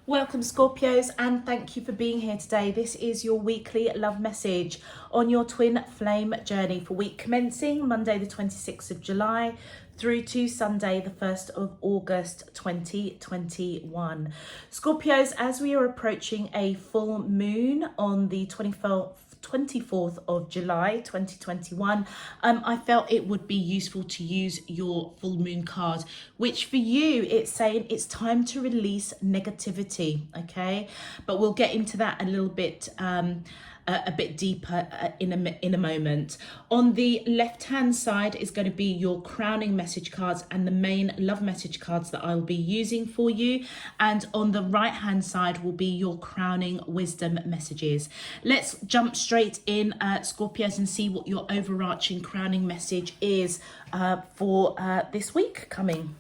Welcome Scorpios, and thank you for being here today. This is your weekly love message on your twin flame journey for week commencing Monday the 26th of July through to Sunday the 1st of August 2021. Scorpios, as we are approaching a full moon on the 24th of July 2021, I felt it would be useful to use your full moon card, which for you it's saying it's time to release negativity. Okay, but we'll get into that a bit deeper in a moment. On the left hand side is going to be your crowning message cards and the main love message cards that I will be using for you, and on the right hand side will be your crowning wisdom messages. Let's jump straight in, Scorpios, and see what your overarching crowning message is for this week coming.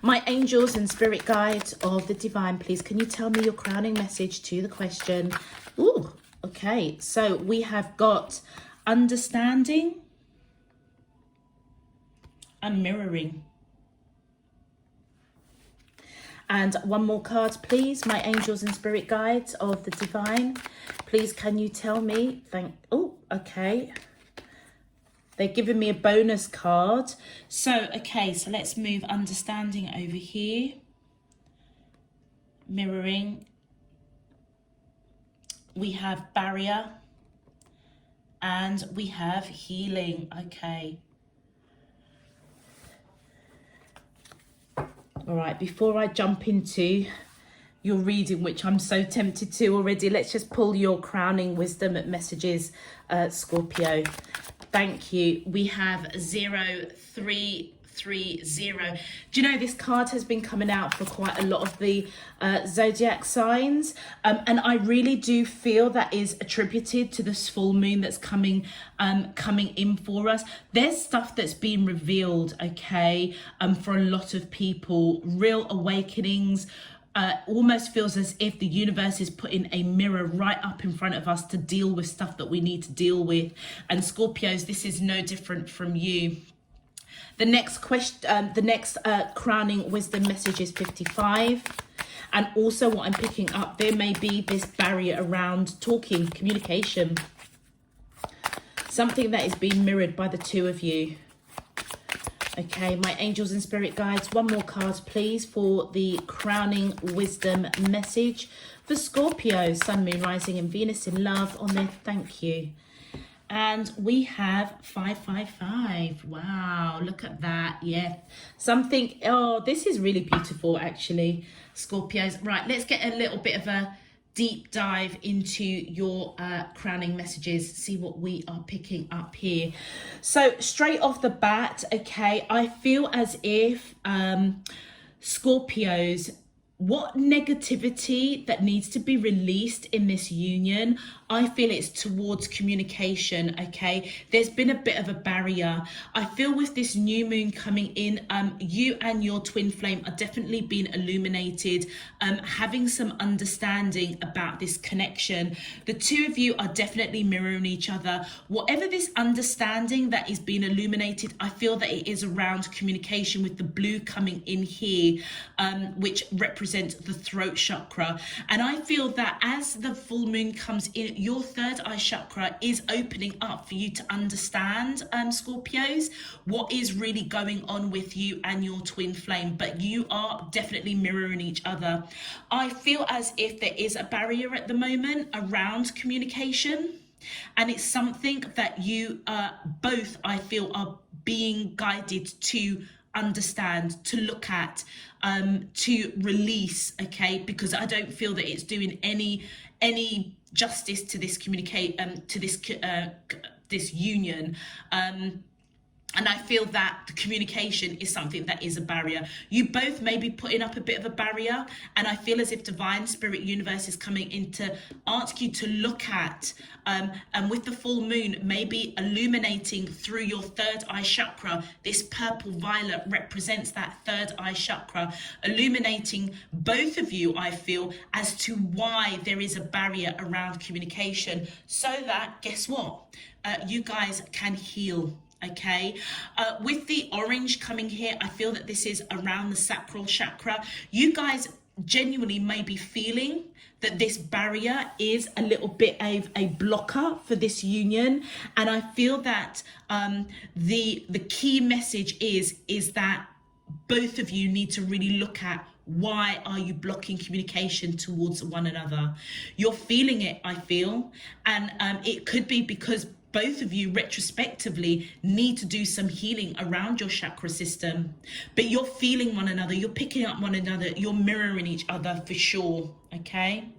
My angels and spirit guides of the divine, please can you tell me your crowning message to the question? Ooh, okay, so we have got understanding and mirroring. And one more card, please. My angels and spirit guides of the divine, please can you tell me, oh, okay. They're giving me a bonus card. So, okay, so let's move understanding over here. Mirroring. We have barrier. And we have healing. Okay. All right, before I jump into your reading, which I'm so tempted to already, let's just pull your crowning wisdom messages, Scorpio. Thank you. We have 0330. Do you know this card has been coming out for quite a lot of the zodiac signs, and I really do feel that is attributed to this full moon that's coming in for us. There's stuff that's been revealed, okay, for a lot of people, real awakenings. Almost feels as if the universe is putting a mirror right up in front of us to deal with stuff that we need to deal with. And Scorpios, this is no different from you. The next question, crowning wisdom message is 55. And also what I'm picking up, there may be this barrier around talking, communication. Something that is being mirrored by the two of you. Okay, my angels and spirit guides, one more card, please, for the crowning wisdom message for Scorpio, Sun, Moon, Rising, and Venus in love on there. Thank you. And we have 555. Wow, look at that. Yeah, something. Oh, this is really beautiful, actually, Scorpios. Right, let's get a little bit of a deep dive into your crowning messages, see what we are picking up here. So straight off the bat, okay, I feel as if Scorpios, what negativity that needs to be released in this union, I feel it's towards communication, okay? There's been a bit of a barrier. I feel with this new moon coming in, you and your twin flame are definitely being illuminated, having some understanding about this connection. The two of you are definitely mirroring each other. Whatever this understanding that is being illuminated, I feel that it is around communication, with the blue coming in here, which represents the throat chakra. And I feel that as the full moon comes in, your third eye chakra is opening up for you to understand, Scorpios, what is really going on with you and your twin flame. But you are definitely mirroring each other. I feel as if there is a barrier at the moment around communication, and it's something that you both, I feel, are being guided to understand, to look at, to release, okay? Because I don't feel that it's doing any justice to this this union. And I feel that the communication is something that is a barrier. You both may be putting up a bit of a barrier, and I feel as if divine spirit universe is coming in to ask you to look at, and with the full moon, maybe illuminating through your third eye chakra. This purple violet represents that third eye chakra, illuminating both of you, I feel, as to why there is a barrier around communication, so that, guess what? You guys can heal. Okay, with the orange coming here, I feel that this is around the sacral chakra. You guys genuinely may be feeling that this barrier is a little bit of a blocker for this union. And I feel that the key message is that both of you need to really look at, why are you blocking communication towards one another? You're feeling it, I feel, and it could be because both of you retrospectively need to do some healing around your chakra system. But you're feeling one another, you're picking up one another, you're mirroring each other for sure, okay?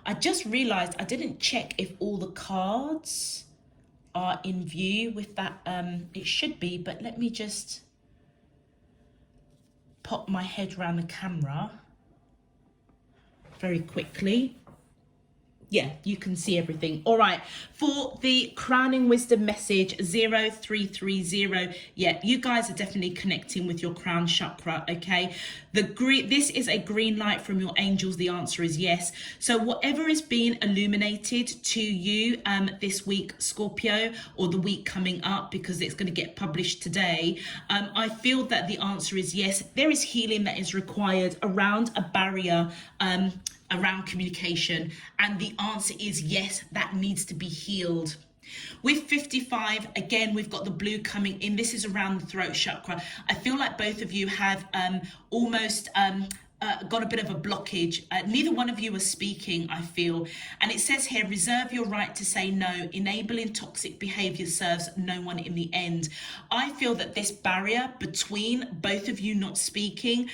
I just realized I didn't check if all the cards are in view with that. It should be, but let me just pop my head around the camera very quickly. Yeah, you can see everything. All right, for the crowning wisdom message 0330, yeah, you guys are definitely connecting with your crown chakra, okay? This is a green light from your angels. The answer is yes. So whatever is being illuminated to you this week, Scorpio, or the week coming up, because it's going to get published today, I feel that the answer is yes. There is healing that is required around a barrier around communication, and the answer is yes, that needs to be healed. With 55, again, we've got the blue coming in. This is around the throat chakra. I feel like both of you have almost got a bit of a blockage. Neither one of you are speaking, I feel. And it says here, reserve your right to say no. Enabling toxic behavior serves no one in the end. I feel that this barrier between both of you not speaking,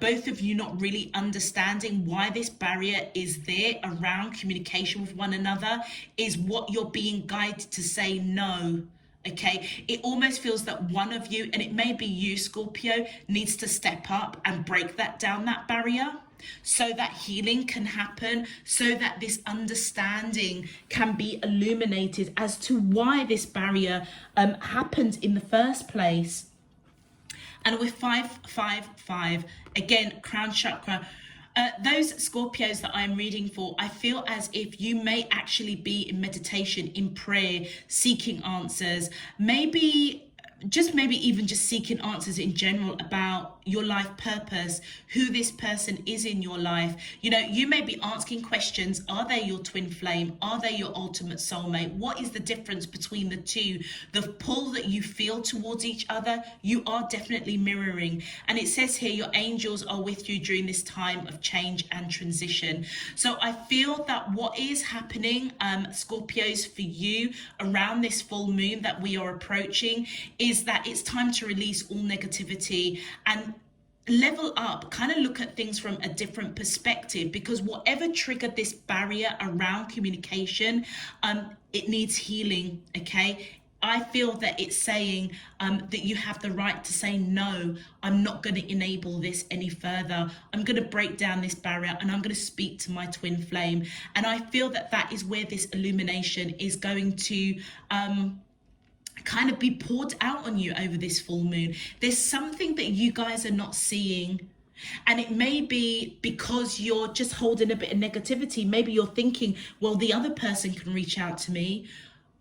both of you not really understanding why this barrier is there around communication with one another, is what you're being guided to say no. Okay, it almost feels that one of you, and it may be you, Scorpio, needs to step up and break that down, that barrier, so that healing can happen, so that this understanding can be illuminated as to why this barrier happened in the first place. And with 555, again, crown chakra, those Scorpios that I'm reading for, I feel as if you may actually be in meditation, in prayer, seeking answers, maybe even just seeking answers in general about your life purpose, who this person is in your life. You know, you may be asking questions. Are they your twin flame? Are they your ultimate soulmate? What is the difference between the two? The pull that you feel towards each other, you are definitely mirroring. And it says here, your angels are with you during this time of change and transition. So I feel that what is happening, Scorpios, for you around this full moon that we are approaching, is that it's time to release all negativity and level up, kind of look at things from a different perspective, because whatever triggered this barrier around communication, it needs healing, okay? I feel that it's saying that you have the right to say, no, I'm not going to enable this any further. I'm going to break down this barrier and I'm going to speak to my twin flame. And I feel that that is where this illumination is going to kind of be poured out on you over this full moon. There's something that you guys are not seeing, and it may be because you're just holding a bit of negativity. Maybe you're thinking, well, the other person can reach out to me.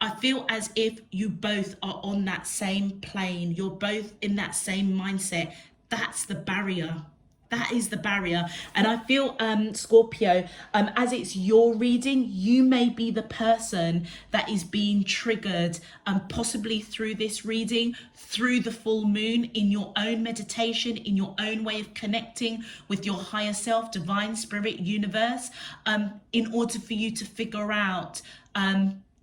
I feel as if you both are on that same plane. You're both in that same mindset. That's the barrier. That is the barrier. And I feel, Scorpio, as it's your reading, you may be the person that is being triggered, possibly through this reading, through the full moon, in your own meditation, in your own way of connecting with your higher self, divine spirit, universe, in order for you to figure out,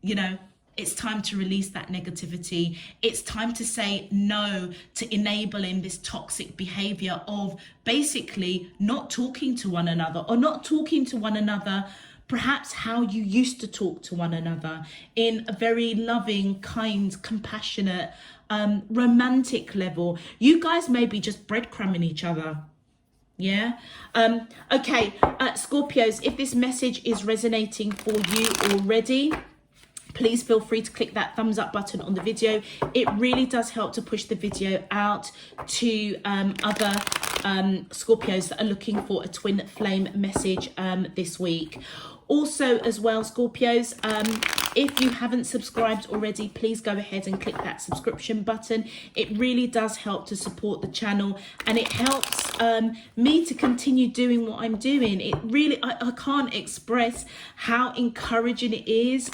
you know, it's time to release that negativity. It's time to say no to enabling this toxic behavior of basically not talking to one another, or not talking to one another perhaps how you used to talk to one another, in a very loving, kind, compassionate, romantic level. You guys may be just breadcrumbing each other. Yeah. Okay, Scorpios, if this message is resonating for you already, please feel free to click that thumbs up button on the video. It really does help to push the video out to other Scorpios that are looking for a twin flame message this week. Also as well, Scorpios, if you haven't subscribed already, please go ahead and click that subscription button. It really does help to support the channel, and it helps me to continue doing what I'm doing. It really, I can't express how encouraging it is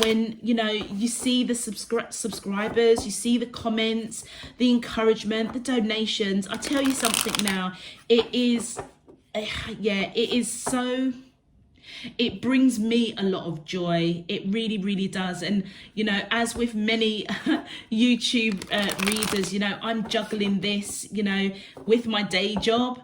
when, you know, you see the subscribers, you see the comments, the encouragement, the donations. I tell you something now, it is, yeah, it is so... it brings me a lot of joy. It really, really does. And, you know, as with many YouTube readers, you know, I'm juggling this, you know, with my day job.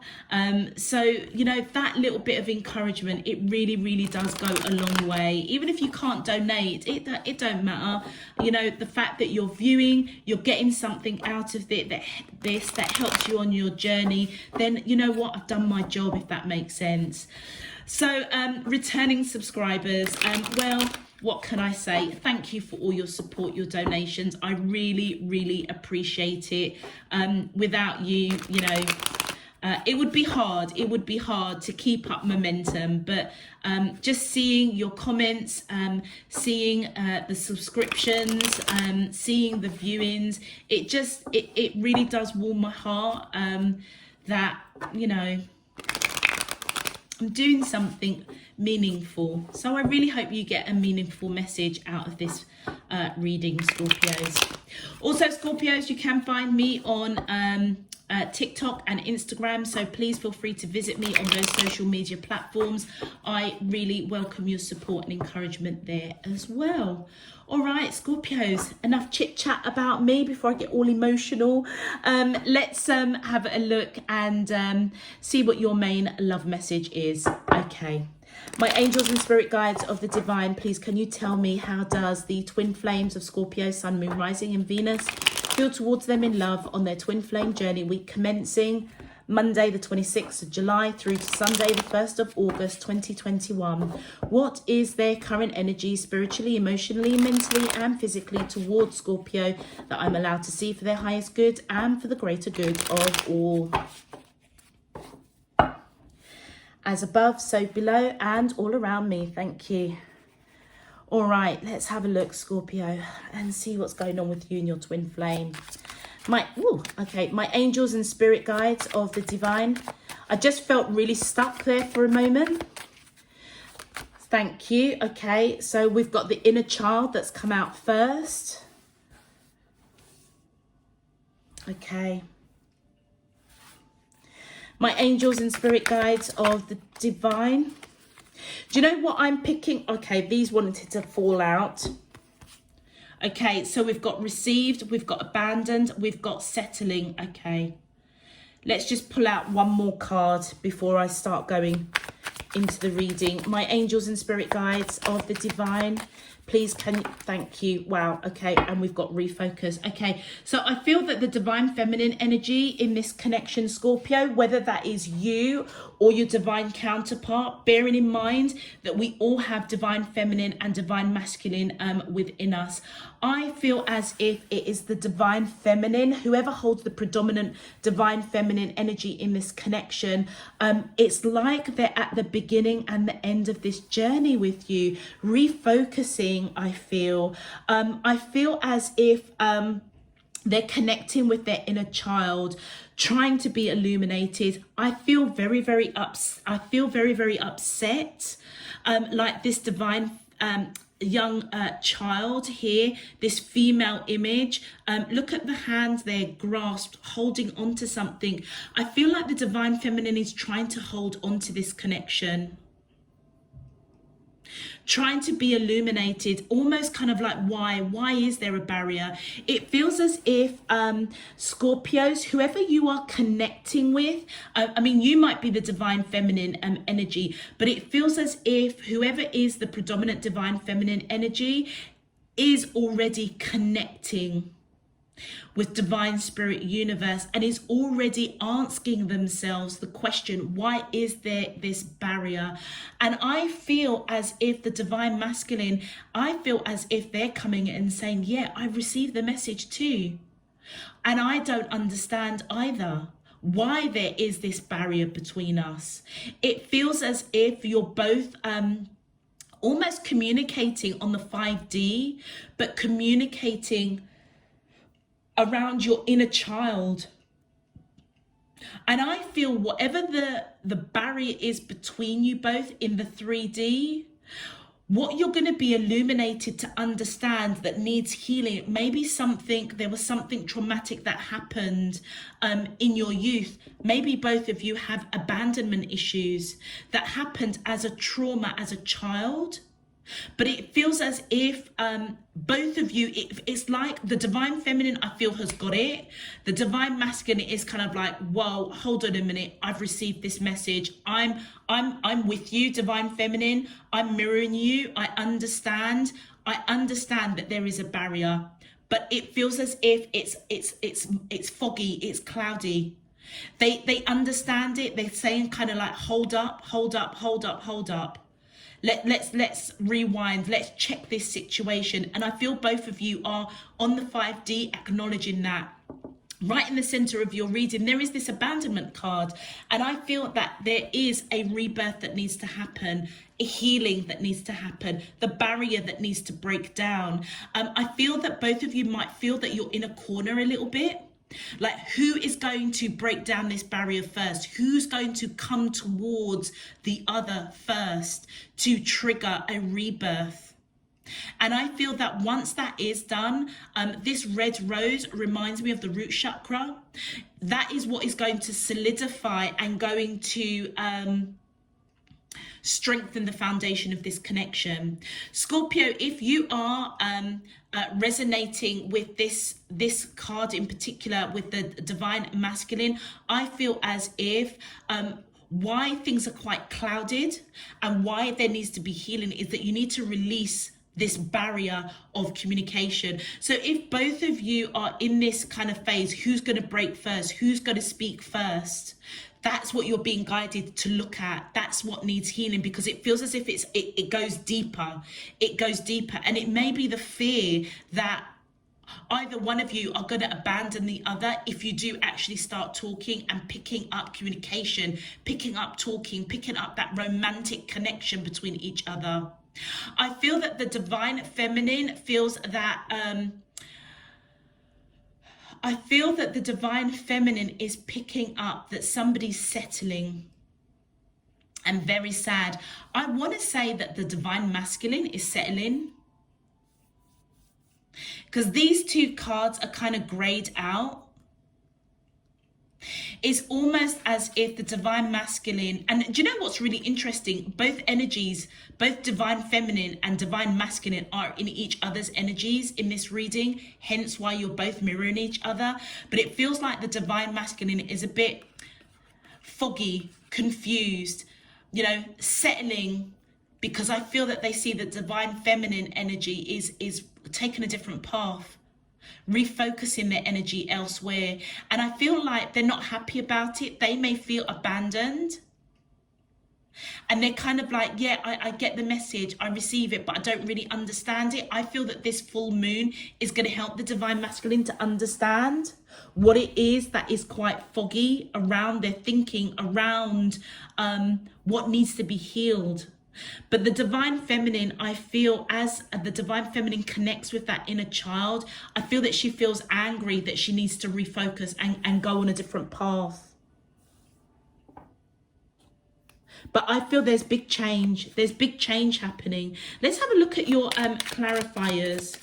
So, you know, that little bit of encouragement, it really, really does go a long way. Even if you can't donate, it don't matter. You know, the fact that you're viewing, you're getting something out of it, that helps you on your journey, then you know what, I've done my job, if that makes sense. So returning subscribers, well, what can I say? Thank you for all your support, your donations. I really, really appreciate it. Without you, you know, it would be hard. It would be hard to keep up momentum, but just seeing your comments, seeing the subscriptions, seeing the viewings, it really does warm my heart that, you know, I'm doing something meaningful. So I really hope you get a meaningful message out of this reading, Scorpios. Also, Scorpios, you can find me on TikTok and Instagram, so please feel free to visit me on those social media platforms. I really welcome your support and encouragement there as well. All right, Scorpios, enough chit chat about me before I get all emotional. Let's have a look and see what your main love message is. Okay. My angels and spirit guides of the divine, please can you tell me, how does the twin flames of Scorpio, Sun, Moon, Rising and Venus feel towards them in love on their twin flame journey, week commencing Monday the 26th of July through to Sunday the 1st of August 2021. What is their current energy spiritually, emotionally, mentally and physically towards Scorpio that I'm allowed to see for their highest good and for the greater good of all? As above, so below and all around me. Thank you. All right, let's have a look, Scorpio, and see what's going on with you and your twin flame. My angels and spirit guides of the divine. I just felt really stuck there for a moment. Thank you. Okay, so we've got the inner child that's come out first. Okay. My angels and spirit guides of the divine. Do you know what I'm picking? Okay, these wanted to fall out. Okay, so we've got received, we've got abandoned, we've got settling. Okay, let's just pull out one more card before I start going into the reading. My angels and spirit guides of the divine, please can you, thank you. Wow, okay, and we've got refocus. Okay, so I feel that the divine feminine energy in this connection, Scorpio, whether that is you or your divine counterpart, bearing in mind that we all have divine feminine and divine masculine within us. I feel as if it is the divine feminine, whoever holds the predominant divine feminine energy in this connection, it's like they're at the beginning and the end of this journey with you, refocusing. I feel as if they're connecting with their inner child, trying to be illuminated. I feel very, very upset. Like this divine young child here, this female image. Look at the hands there, grasped, holding on to something. I feel like the divine feminine is trying to hold on to this connection, trying to be illuminated, almost kind of like why is there a barrier? It feels as if Scorpios, whoever you are connecting with, I mean, you might be the divine feminine energy, but it feels as if whoever is the predominant divine feminine energy is already connecting with divine spirit universe and is already asking themselves the question, why is there this barrier? And I feel as if the divine masculine, I feel as if they're coming and saying, yeah, I received the message too, and I don't understand either why there is this barrier between us. It feels as if you're both almost communicating on the 5D, but communicating around your inner child. And I feel whatever the barrier is between you both in the 3D, what you're going to be illuminated to understand that needs healing, maybe there was something traumatic that happened in your youth. Maybe both of you have abandonment issues that happened as a trauma as a child. But it feels as if both of you, it's like the divine feminine, I feel, has got it. The divine masculine is kind of like, whoa, hold on a minute. I've received this message. I'm with you, divine feminine. I'm mirroring you. I understand that there is a barrier, but it feels as if it's foggy. It's cloudy. They understand it. They're saying kind of like, hold up. Let's rewind. Let's check this situation. And I feel both of you are on the 5D acknowledging that. Right in the center of your reading, there is this abandonment card. And I feel that there is a rebirth that needs to happen, a healing that needs to happen, the barrier that needs to break down. I feel that both of you might feel that you're in a corner a little bit. Like, who is going to break down this barrier first? Who's going to come towards the other first to trigger a rebirth? And I feel that once that is done, this red rose reminds me of the root chakra. That is what is going to solidify and going to strengthen the foundation of this connection. Scorpio, if you are resonating with this card in particular, with the divine masculine, I feel as if why things are quite clouded and why there needs to be healing is that you need to release this barrier of communication. So if both of you are in this kind of phase, who's going to break first? Who's going to speak first? That's what you're being guided to look at. That's what needs healing, because it feels as if it goes deeper. It goes deeper. And it may be the fear that either one of you are going to abandon the other if you do actually start talking and picking up communication, picking up talking, picking up that romantic connection between each other. I feel that the divine feminine feels that I feel that the divine feminine is picking up that somebody's settling and very sad. I want to say that the divine masculine is settling, because these two cards are kind of grayed out. It's almost as if the divine masculine, and do you know what's really interesting? Both energies, both divine feminine and divine masculine, are in each other's energies in this reading, hence why you're both mirroring each other. But it feels like the divine masculine is a bit foggy, confused, settling, because I feel that they see the divine feminine energy is taking a different path, refocusing their energy elsewhere. And I feel like they're not happy about it. They may feel abandoned, and they're kind of like, yeah, I get the message, I receive it, but I don't really understand it. I feel that this full moon is going to help the divine masculine to understand what it is that is quite foggy around their thinking, around what needs to be healed. But the divine feminine, I feel, as the divine feminine connects with that inner child, I feel that she feels angry that she needs to refocus and go on a different path. But I feel there's big change. There's big change happening. Let's have a look at your clarifiers.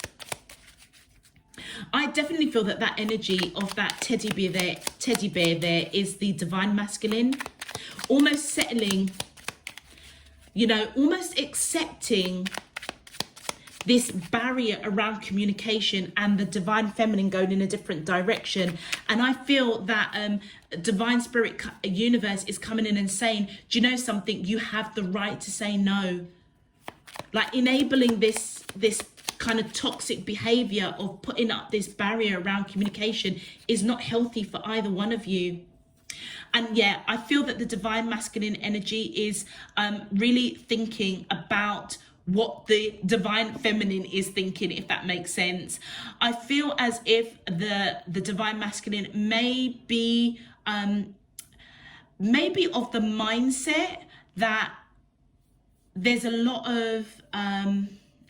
I definitely feel that energy of that teddy bear there is the divine masculine, almost settling, almost accepting this barrier around communication, and the divine feminine going in a different direction. And I feel that divine spirit universe is coming in and saying, do you know something? You have the right to say no. Like, enabling this kind of toxic behavior of putting up this barrier around communication is not healthy for either one of you. And yeah, I feel that the divine masculine energy is really thinking about what the divine feminine is thinking, if that makes sense. I feel as if the divine masculine may be of the mindset that there's a lot of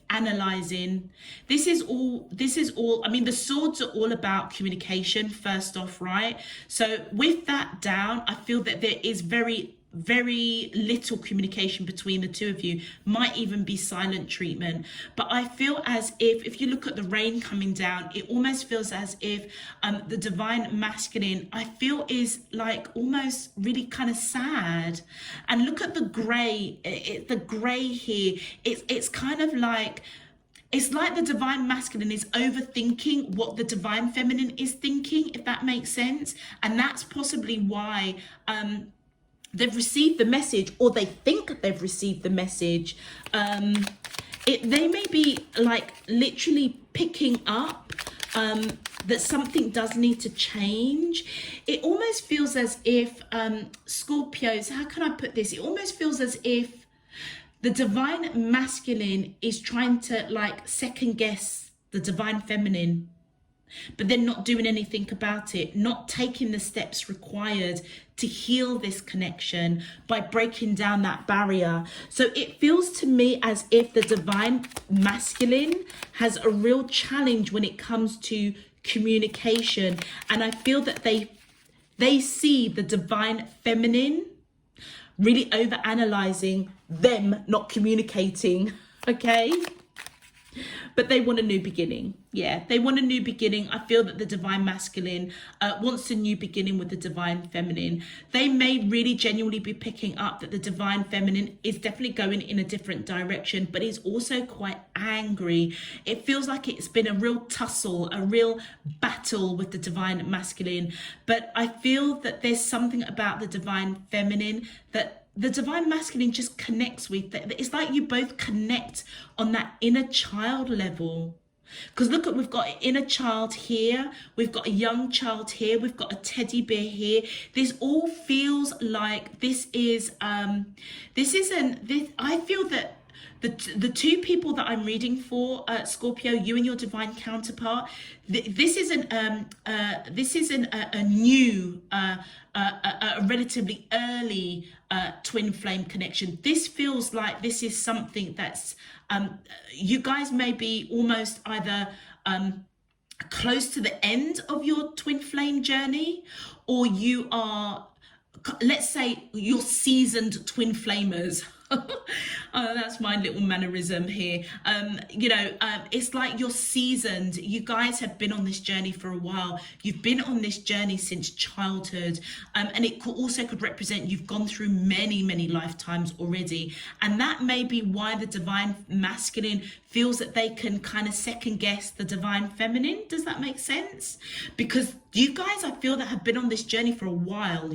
analyzing. This is all, I mean, the swords are all about communication first off, right? So with that down, I feel that there is very little communication between the two of you, might even be silent treatment. But I feel as if you look at the rain coming down, it almost feels as if the divine masculine, I feel, is like almost really kind of sad. And look at the gray, the gray here, it's kind of like, it's like the divine masculine is overthinking what the divine feminine is thinking, if that makes sense. And that's possibly why they've received the message, or they think they've received the message. They may be like literally picking up that something does need to change. It almost feels as if Scorpios, how can I put this? It almost feels as if the divine masculine is trying to like second guess the divine feminine, but then not doing anything about it, not taking the steps required to heal this connection by breaking down that barrier. So it feels to me as if the divine masculine has a real challenge when it comes to communication. And I feel that they see the divine feminine really over analyzing them not communicating, okay? But they want a new beginning. Yeah, they want a new beginning. I feel that the divine masculine wants a new beginning with the divine feminine. They may really genuinely be picking up that the divine feminine is definitely going in a different direction, but is also quite angry. It feels like it's been a real tussle, a real battle with the divine masculine. But I feel that there's something about the divine feminine that the divine masculine just connects with. It's like you both connect on that inner child level. Because look, we've got an inner child here, we've got a young child here, we've got a teddy bear here. This all feels like this is I feel that the two people that I'm reading for, Scorpio, you and your divine counterpart, this isn't a new, a relatively early twin flame connection. This feels like this is something that's you guys may be almost either close to the end of your twin flame journey, or you are, let's say, you're seasoned twin flamers. That's my little mannerism here. It's like you're seasoned. You guys have been on this journey for a while. You've been on this journey since childhood, and it could represent you've gone through many lifetimes already, and that may be why the divine masculine feels that they can kind of second guess the divine feminine. Does that make sense? Because you guys, I feel, that have been on this journey for a while.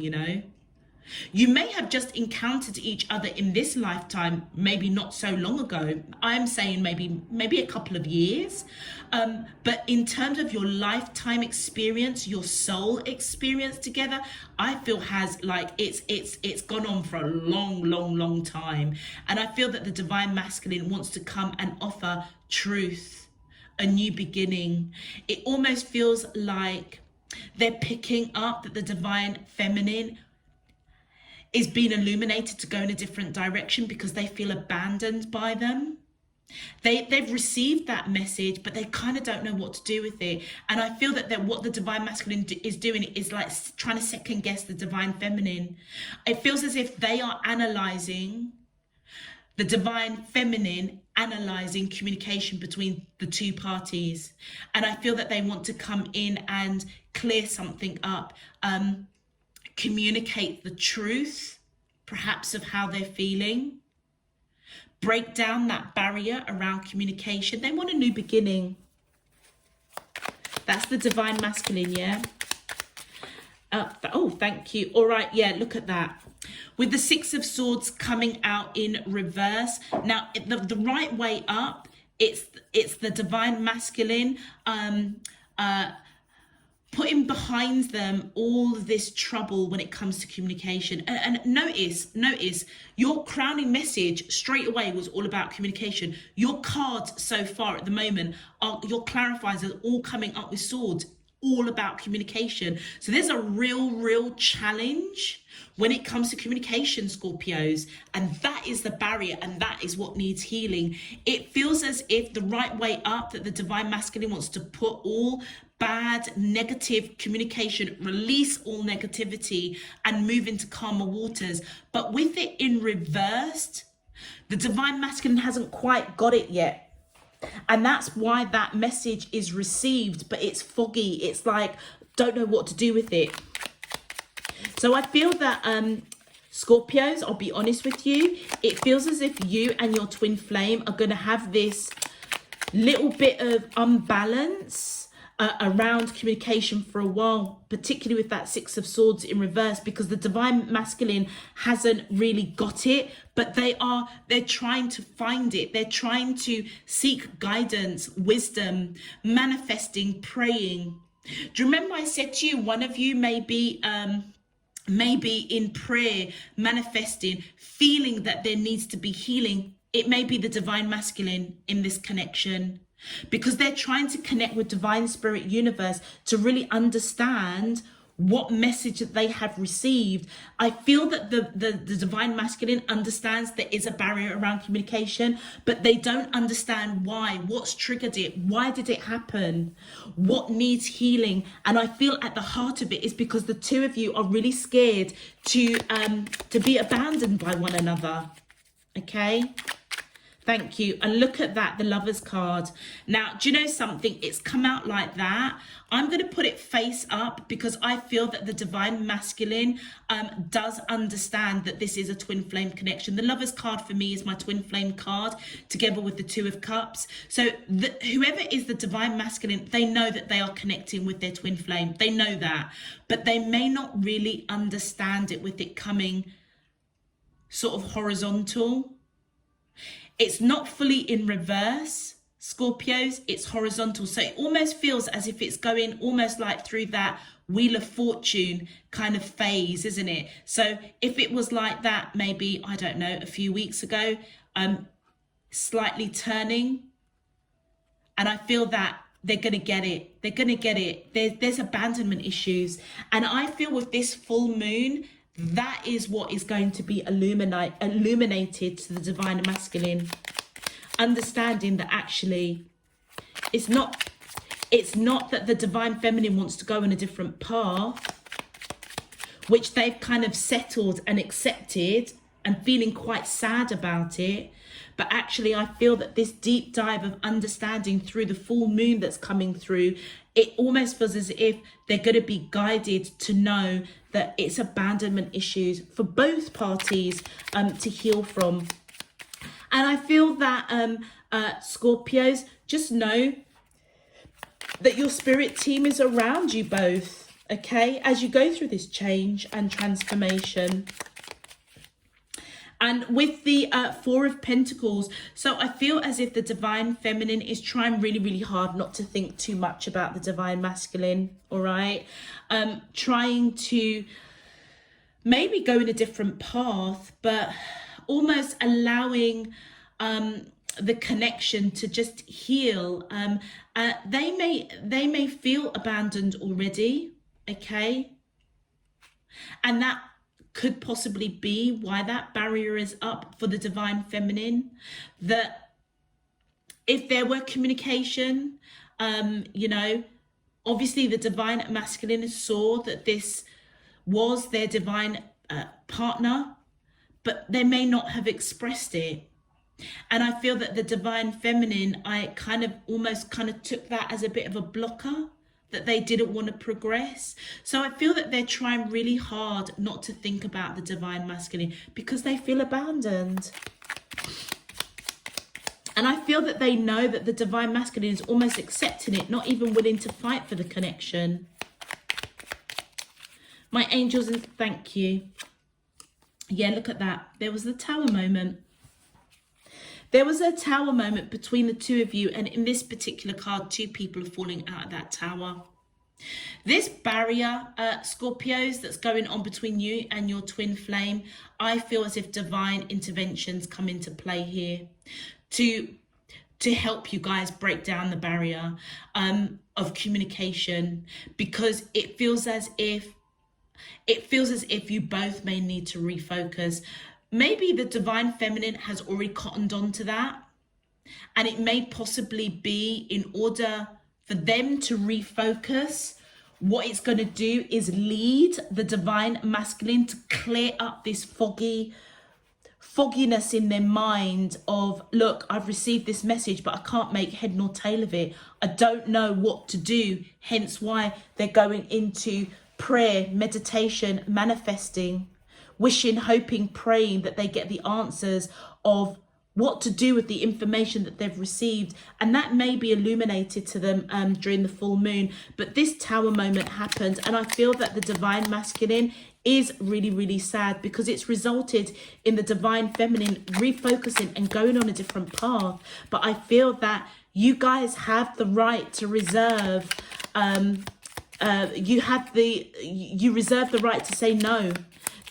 You may have just encountered each other in this lifetime, maybe not so long ago. I'm saying maybe a couple of years. But in terms of your lifetime experience, your soul experience together, I feel has like it's gone on for a long time. And I feel that the divine masculine wants to come and offer truth, a new beginning. It almost feels like they're picking up that the divine feminine is being illuminated to go in a different direction because they feel abandoned by them. They've received that message, but they kind of don't know what to do with it. And I feel that what the divine masculine is doing is like trying to second guess the divine feminine. It feels as if they are analyzing the divine feminine, analyzing communication between the two parties. And I feel that they want to come in and clear something up, communicate the truth, perhaps, of how they're feeling, break down that barrier around communication. They want a new beginning. That's the divine masculine, yeah? Oh, thank you. All right, yeah, look at that. With the Six of Swords coming out in reverse. Now, the right way up, it's the divine masculine, putting behind them all this trouble when it comes to communication. And notice, your crowning message straight away was all about communication. Your cards so far at the moment, your clarifiers are all coming up with swords. all about communication. So there's a real challenge when it comes to communication, Scorpios, and that is the barrier, and that is what needs healing. It feels as if the right way up, that the divine masculine wants to put all bad, negative communication, release all negativity and move into calmer waters. But with it in reversed, the divine masculine hasn't quite got it yet. And that's why that message is received, but it's foggy. It's like, don't know what to do with it. So I feel that Scorpios, I'll be honest with you, it feels as if you and your twin flame are going to have this little bit of unbalance around communication for a while, particularly with that Six of Swords in reverse, because the divine masculine hasn't really got it, but they're trying to find it. They're trying to seek guidance, wisdom, manifesting, praying. Do you remember I said to you, one of you may be in prayer, manifesting, feeling that there needs to be healing. It may be the divine masculine in this connection, because they're trying to connect with divine spirit universe to really understand what message that they have received. I feel that the divine masculine understands there is a barrier around communication, but they don't understand why, what's triggered it, why did it happen, what needs healing. And I feel at the heart of it is because the two of you are really scared to be abandoned by one another. Okay. Thank you. And look at that, the Lovers card. Now, do you know something? It's come out like that. I'm going to put it face up because I feel that the divine masculine does understand that this is a twin flame connection. The Lovers card for me is my twin flame card together with the Two of Cups. So whoever is the divine masculine, they know that they are connecting with their twin flame. They know that, but they may not really understand it with it coming sort of horizontal. It's not fully in reverse, Scorpios, it's horizontal. So it almost feels as if it's going almost like through that Wheel of Fortune kind of phase, isn't it? So if it was like that, maybe, I don't know, a few weeks ago, slightly turning. And I feel that they're going to get it. They're going to get it. There's abandonment issues. And I feel with this full moon, that is what is going to be illuminated to the divine masculine, understanding that actually it's not that the divine feminine wants to go on a different path, which they've kind of settled and accepted and feeling quite sad about it. But actually, I feel that this deep dive of understanding through the full moon that's coming through, it almost feels as if they're going to be guided to know that it's abandonment issues for both parties to heal from. And I feel that Scorpios, just know that your spirit team is around you both, okay, as you go through this change and transformation. And with the Four of Pentacles, so I feel as if the divine feminine is trying really hard not to think too much about the divine masculine, all right? Trying to maybe go in a different path, but almost allowing the connection to just heal. They may feel abandoned already, okay? And that could possibly be why that barrier is up for the divine feminine. That if there were communication, you know, obviously the divine masculine saw that this was their divine partner, but they may not have expressed it. And I feel that the divine feminine, I almost took that as a bit of a blocker, that they didn't want to progress. So I feel that they're trying really hard not to think about the divine masculine because they feel abandoned. And I feel that they know that the divine masculine is almost accepting it, not even willing to fight for the connection. My angels, and thank you. Yeah, look at that. There was the Tower moment. There was a Tower moment between the two of you, and in this particular card, two people are falling out of that tower. This barrier, Scorpios, that's going on between you and your twin flame, I feel as if divine interventions come into play here to to help you guys break down the barrier of communication, because it feels as if you both may need to refocus. Maybe the divine feminine has already cottoned on to that, and it may possibly be, in order for them to refocus, what it's going to do is lead the divine masculine to clear up this fogginess in their mind of, look, I've received this message, but I can't make head nor tail of it. I don't know what to do. Hence why they're going into prayer, meditation, manifesting, wishing, hoping, praying that they get the answers of what to do with the information that they've received. And that may be illuminated to them during the full moon. But this tower moment happened, and I feel that the divine masculine is really, really sad, because it's resulted in the divine feminine refocusing and going on a different path. But I feel that you guys have the right to reserve, you reserve the right to say no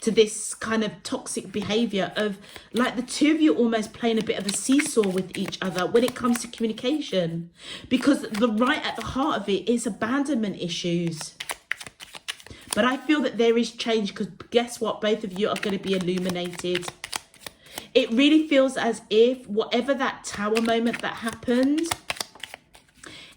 to this kind of toxic behavior of, like, the two of you almost playing a bit of a seesaw with each other when it comes to communication, because the right at the heart of it is abandonment issues. But I feel that there is change, because guess what? Both of you are going to be illuminated. It really feels as if whatever that tower moment that happened,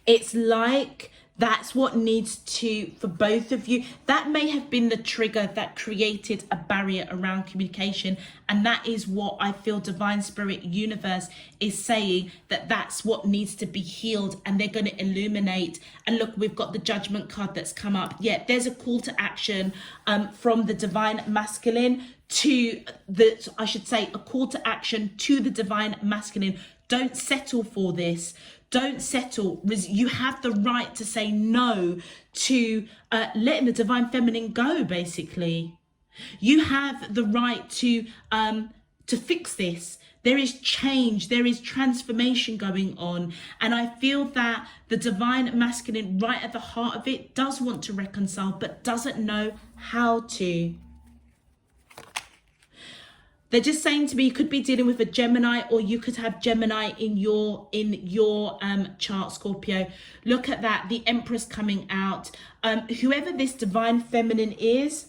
it's like that's what needs to, for both of you, that may have been the trigger that created a barrier around communication. And that is what I feel divine spirit universe is saying, that that's what needs to be healed, and they're going to illuminate. And look, we've got the judgment card that's come up. Yeah, there's a call to action from the divine masculine to the, I should say, a call to action to the divine masculine. Don't settle for this. Don't settle. You have the right to say no to letting the divine feminine go, basically. You have the right to fix this. There is change. There is transformation going on. And I feel that the divine masculine, right at the heart of it, does want to reconcile, but doesn't know how to. They're just saying to me, you could be dealing with a Gemini, or you could have Gemini in your chart, Scorpio. Look at that, the Empress coming out. Whoever this divine feminine is,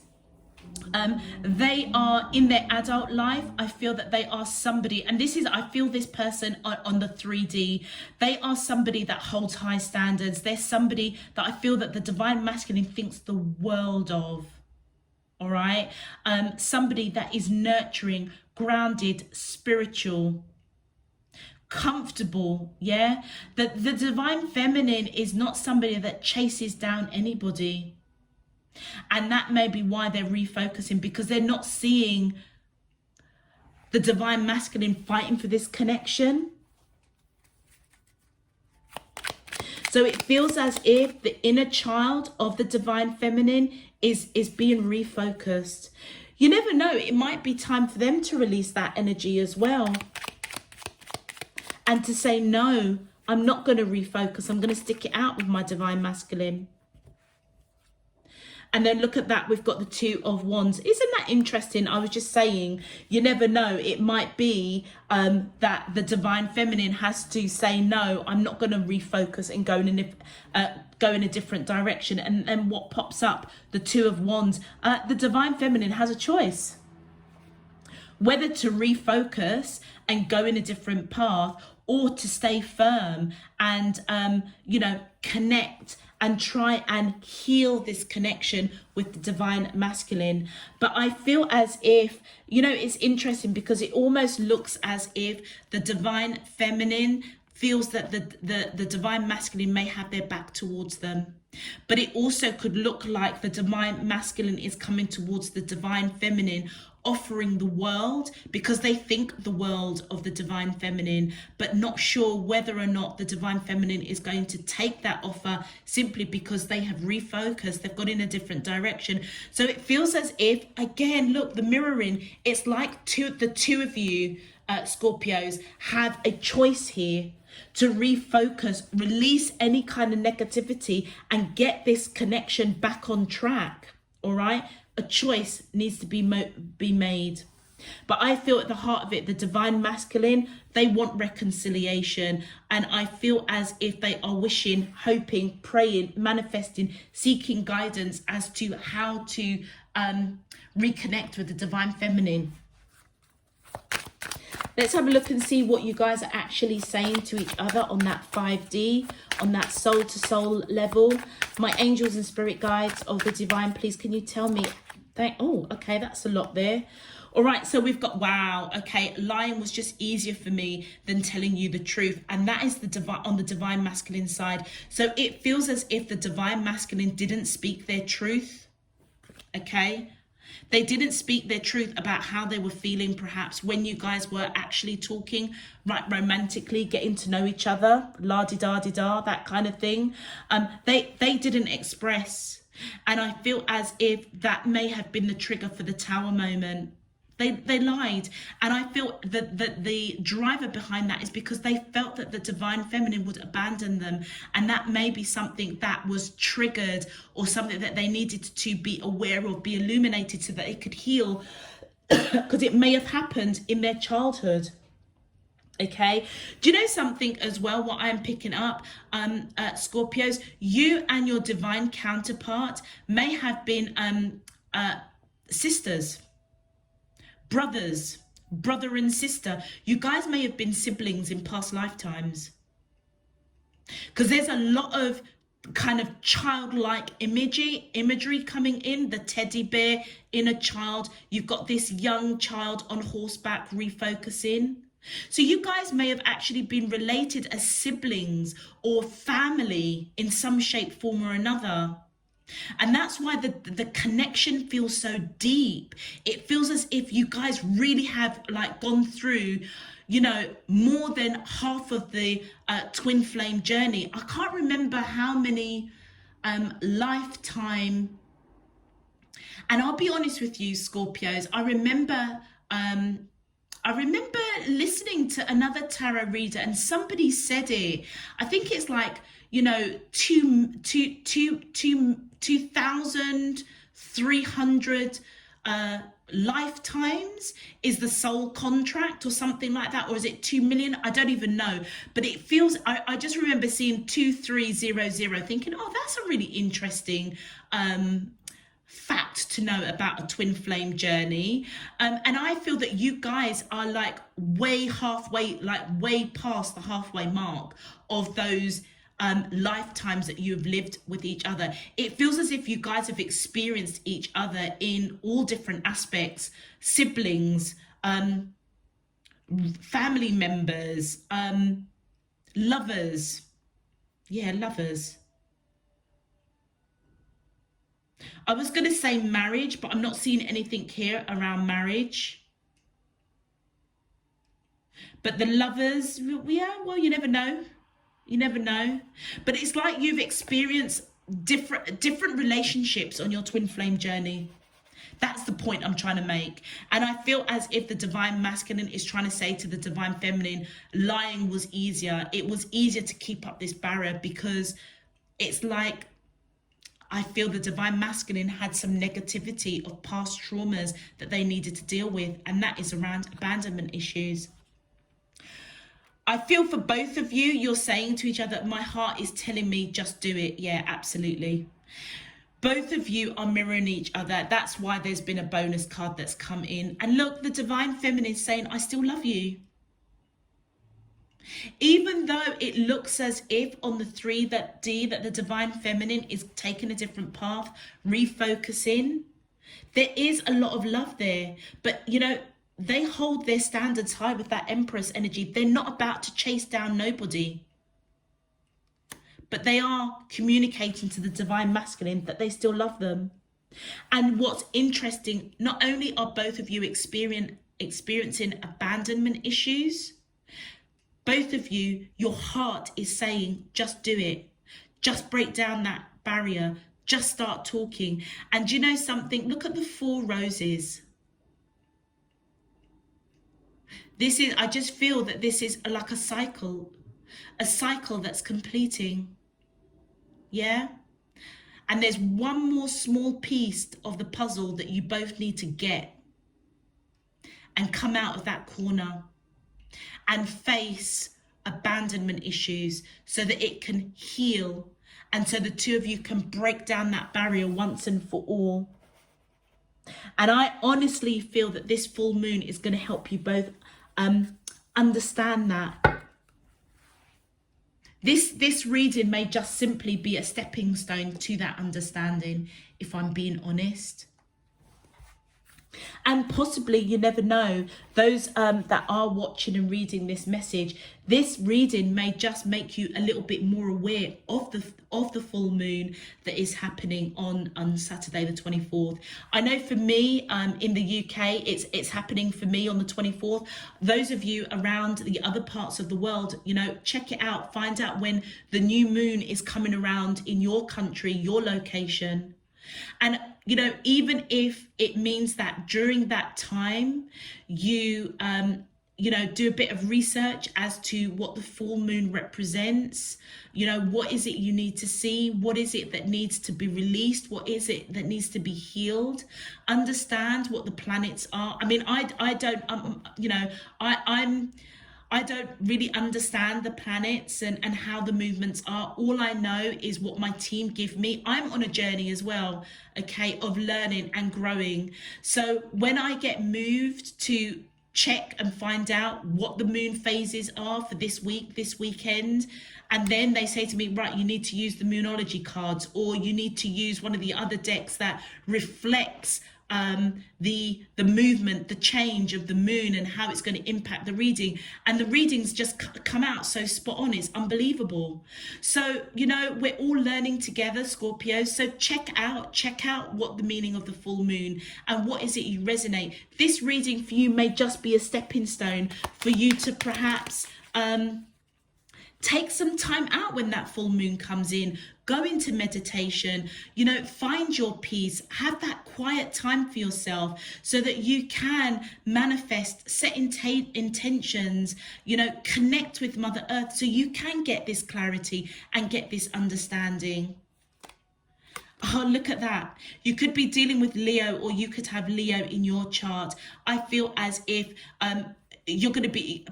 they are in their adult life. I feel that they are somebody, and this is, I feel this person on the 3D, they are somebody that holds high standards. They're somebody that I feel that the divine masculine thinks the world of. All right, somebody that is nurturing, grounded, spiritual, comfortable. Yeah, the divine feminine is not somebody that chases down anybody, and that may be why they're refocusing, because they're not seeing the divine masculine fighting for this connection. So it feels as if the inner child of the divine feminine is being refocused. You never know, it might be time for them to release that energy as well, and to say, no, I'm not going to refocus, I'm going to stick it out with my divine masculine. And then look at that, we've got the Two of Wands. Isn't that interesting? I was just saying, you never know, it might be that the divine feminine has to say, no, I'm not going to refocus and go in a different direction. And then what pops up? The Two of Wands. The divine feminine has a choice, whether to refocus and go in a different path, or to stay firm and, connect and try and heal this connection with the divine masculine. But I feel as if, it's interesting, because it almost looks as if the divine feminine feels that the divine masculine may have their back towards them. But it also could look like the divine masculine is coming towards the divine feminine, offering the world, because they think the world of the divine feminine, but not sure whether or not the divine feminine is going to take that offer, simply because they have refocused, they've gone in a different direction. So it feels as if, again, look, the mirroring, it's like the two of you, Scorpios, have a choice here to refocus, release any kind of negativity, and get this connection back on track. All right, a choice needs to be made. But I feel at the heart of it, the divine masculine, they want reconciliation. And I feel as if they are wishing, hoping, praying, manifesting, seeking guidance as to how to reconnect with the divine feminine. Let's have a look and see what you guys are actually saying to each other on that 5D, on that soul to soul level. My angels and spirit guides of the divine, please can you tell me? Oh, okay, that's a lot there. All right, so we've got, wow, okay, lying was just easier for me than telling you the truth. And that is the divine, on the divine masculine side. So it feels as if the divine masculine didn't speak their truth, okay? They didn't speak their truth about how they were feeling, perhaps, when you guys were actually talking, right, romantically, getting to know each other, la-di-da-di-da, that kind of thing. They didn't express. And I feel as if that may have been the trigger for the tower moment. They lied. And I feel that the driver behind that is because they felt that the divine feminine would abandon them. And that may be something that was triggered or something that they needed to be aware of, be illuminated so that they could heal, because it may have happened in their childhood. Okay, do you know something as well, what I'm picking up, Scorpios, you and your divine counterpart may have been sisters, brothers, brother and sister. You guys may have been siblings in past lifetimes, because there's a lot of kind of childlike imagery coming in. The teddy bear, inner child, you've got this young child on horseback refocusing. So you guys may have actually been related as siblings or family in some shape, form or another. And that's why the connection feels so deep. It feels as if you guys really have like gone through, you know, more than half of the twin flame journey. I can't remember how many lifetime. And I'll be honest with you, Scorpios, I remember listening to another tarot reader and somebody said it. I think it's like, you know, 2,300 lifetimes is the soul contract or something like that. Or is it 2 million? I don't even know. But it feels, I just remember seeing 2300 thinking, oh, that's a really interesting fact to know about a twin flame journey. And I feel that you guys are like way past the halfway mark of those lifetimes that you have lived with each other. It feels as if you guys have experienced each other in all different aspects, siblings, family members, lovers. Yeah, lovers. I was going to say marriage, but I'm not seeing anything here around marriage. But the lovers, yeah, well, you never know. You never know. But it's like you've experienced different relationships on your twin flame journey. That's the point I'm trying to make. And I feel as if the divine masculine is trying to say to the divine feminine, lying was easier. It was easier to keep up this barrier because it's like, I feel the divine masculine had some negativity of past traumas that they needed to deal with. And that is around abandonment issues. I feel for both of you, you're saying to each other, my heart is telling me just do it. Yeah, absolutely. Both of you are mirroring each other. That's why there's been a bonus card that's come in. And look, the divine feminine is saying, I still love you. Even though it looks as if on the 3D that the divine feminine is taking a different path, refocusing, there is a lot of love there. But, you know, they hold their standards high with that Empress energy. They're not about to chase down nobody. But they are communicating to the divine masculine that they still love them. And what's interesting, not only are both of you experiencing abandonment issues, both of you, your heart is saying, just do it. Just break down that barrier. Just start talking. And do you know something? Look at the 4 roses. I just feel that this is like a cycle that's completing. Yeah? And there's one more small piece of the puzzle that you both need to get. and come out of that corner and face abandonment issues so that it can heal, and so the two of you can break down that barrier once and for all. And I honestly feel that this full moon is going to help you both understand that. This reading may just simply be a stepping stone to that understanding, if I'm being honest. And possibly, you never know, those that are watching and reading this message, this reading may just make you a little bit more aware of the full moon that is happening on Saturday the 24th. I know for me, in the UK, it's happening for me on the 24th. Those of you around the other parts of the world, you know, check it out, find out when the new moon is coming around in your country, your location. And, you know, even if it means that during that time you, you know, do a bit of research as to what the full moon represents, you know, what is it you need to see? What is it that needs to be released? What is it that needs to be healed? Understand what the planets are. I mean, I don't, you know, I don't really understand the planets and how the movements are. All I know is what my team give me. I'm on a journey as well, okay, of learning and growing. So when I get moved to check and find out what the moon phases are for this week, this weekend, and then they say to me, right, you need to use the moonology cards, or you need to use one of the other decks that reflects the movement, the change of the moon and how it's going to impact the reading, and the readings just come out so spot on. It's unbelievable. So, you know, we're all learning together, Scorpio. So check out what the meaning of the full moon and what is it you resonate. This reading for you may just be a stepping stone for you to perhaps take some time out when that full moon comes in. Go into meditation, you know, find your peace, have that quiet time for yourself so that you can manifest, set intentions, you know, connect with Mother Earth so you can get this clarity and get this understanding. Oh, look at that. You could be dealing with Leo, or you could have Leo in your chart. I feel as if you're going to be,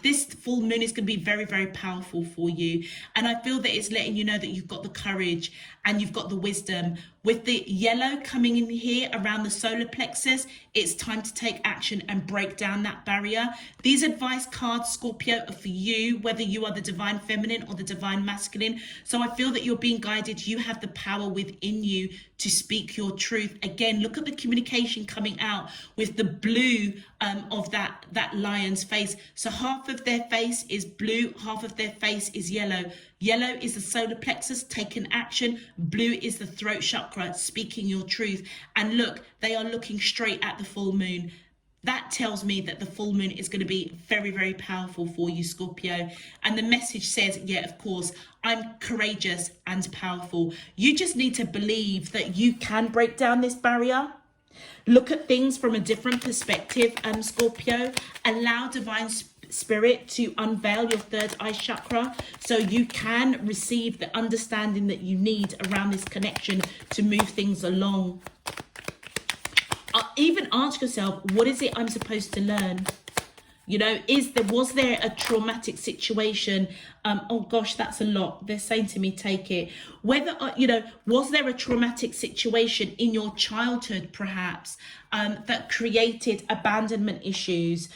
this full moon is going to be very, very powerful for you. And I feel that it's letting you know that you've got the courage and you've got the wisdom. With the yellow coming in here around the solar plexus, it's time to take action and break down that barrier. These advice cards, Scorpio, are for you, whether you are the divine feminine or the divine masculine. So I feel that you're being guided. You have the power within you to speak your truth. Again, look at the communication coming out with the blue of that lion's face. So half of their face is blue, half of their face is yellow. Yellow is the solar plexus, taking action. Blue is the throat chakra, speaking your truth. And look, they are looking straight at the full moon. That tells me that the full moon is going to be very, very powerful for you, Scorpio. And the message says, yeah, of course, I'm courageous and powerful. You just need to believe that you can break down this barrier. Look at things from a different perspective, Scorpio. Allow divine spirit to unveil your third eye chakra so you can receive the understanding that you need around this connection to move things along. Even ask yourself, what is it I'm supposed to learn? You know, was there a traumatic situation? Oh gosh, that's a lot. They're saying to me, take it. Whether, you know, was there a traumatic situation in your childhood, perhaps, that created abandonment issues?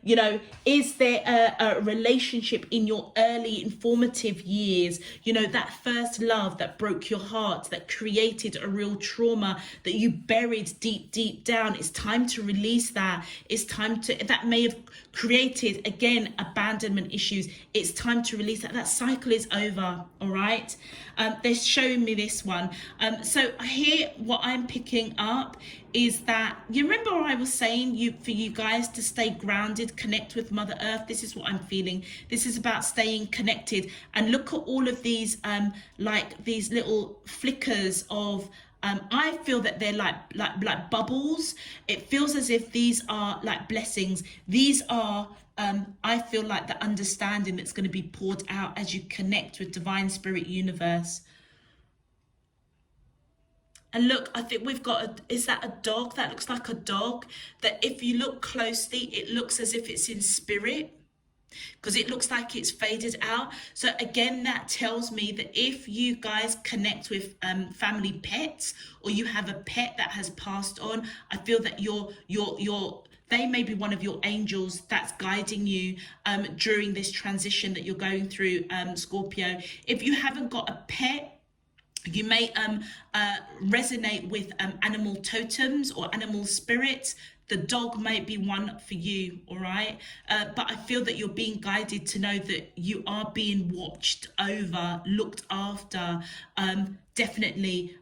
You know, is there a relationship in your early informative years, you know, that first love that broke your heart, that created a real trauma that you buried deep, deep down? It's time to release that. It's time to, that may have created, again, abandonment issues. It's time to release that. That cycle is over, all right? They're showing me this one. So here, what I'm picking up is that, you remember I was saying for you guys to stay grounded, connect with Mother Earth. This is what I'm feeling. This is about staying connected. And look at all of these, like these little flickers of, I feel that they're like bubbles. It feels as if these are like blessings. These are, I feel like the understanding that's going to be poured out as you connect with divine spirit universe. And look, I think we've got is that a dog? That looks like a dog. That if you look closely, it looks as if it's in spirit, because it looks like it's faded out. So again, that tells me that if you guys connect with family pets, or you have a pet that has passed on, I feel that they may be one of your angels that's guiding you during this transition that you're going through, Scorpio. If you haven't got a pet, you may resonate with animal totems or animal spirits. The dog might be one for you, all right? But I feel that you're being guided to know that you are being watched over, looked after. Definitely,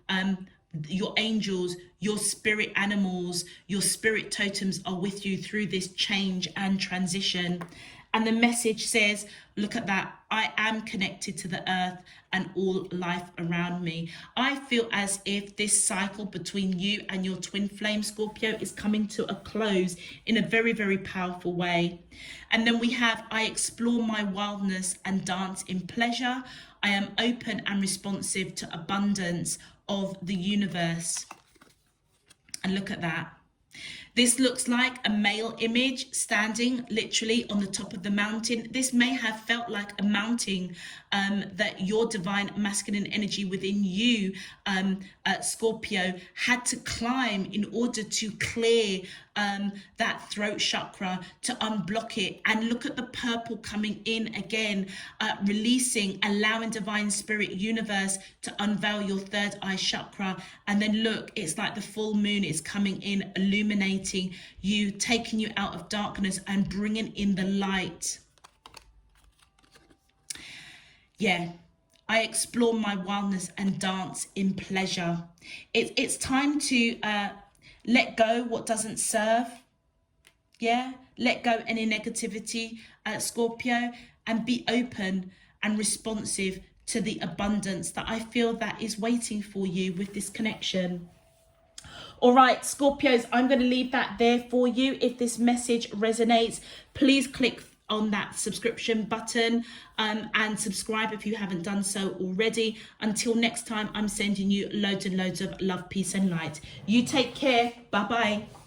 your angels, your spirit animals, your spirit totems are with you through this change and transition. And the message says, look at that, I am connected to the earth and all life around me. I feel as if this cycle between you and your twin flame, Scorpio, is coming to a close in a very, very powerful way. And then we have, I explore my wildness and dance in pleasure. I am open and responsive to abundance of the universe. And look at that. This looks like a male image standing literally on the top of the mountain. This may have felt like a mountain that your divine masculine energy within you, Scorpio, had to climb in order to clear that throat chakra, to unblock it. And look at the purple coming in again, releasing, allowing divine spirit universe to unveil your third eye chakra. And then look, it's like the full moon is coming in, illuminating you, taking you out of darkness and bringing in the light. Yeah, I explore my wildness and dance in pleasure. It's time to let go what doesn't serve. Yeah, let go any negativity, Scorpio, and be open and responsive to the abundance that I feel that is waiting for you with this connection. All right, Scorpios, I'm going to leave that there for you. If this message resonates, please click on that subscription button and subscribe if you haven't done so already. Until next time, I'm sending you loads and loads of love, peace and light. You take care. Bye-bye.